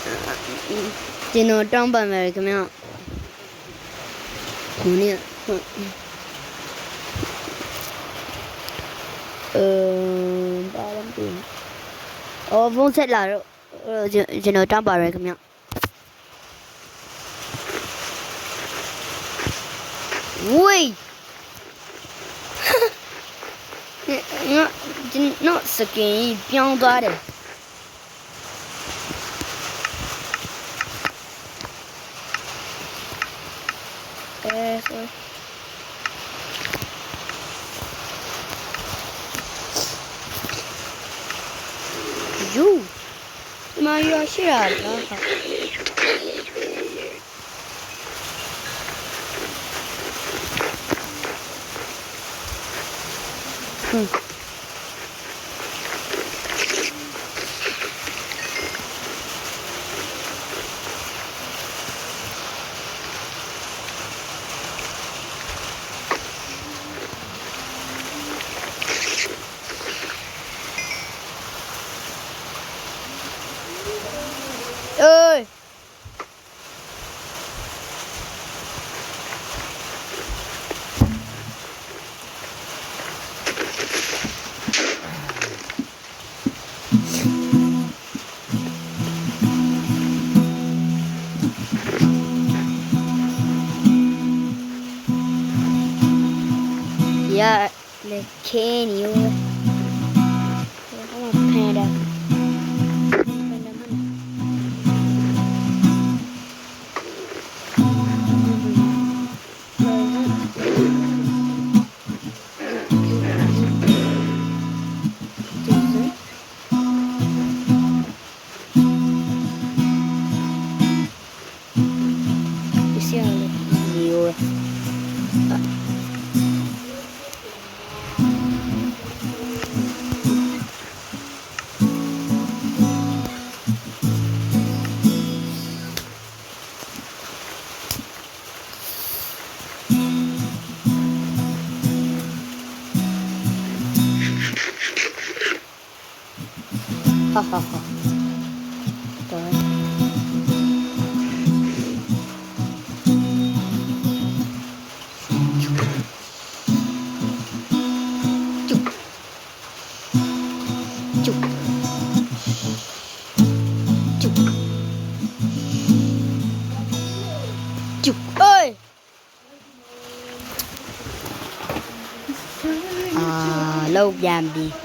ကျွန်တော်တောင်းပန်မယ်ခင်ဗျခုနေ့ဘာလဲမသိဘူးအော်ဖုန်းဆက်လာတော့ကျွန်တော်တောင်းပါရခင်ဗျဝေးနော်စကင်ပြောင်းသွားတယ်ယူမရရှိရလားเอ้ยอย่าเลยแค่นี้เว้ยเข้ามาแพ้ได้哈哈哈！对。ơi lâu giam đi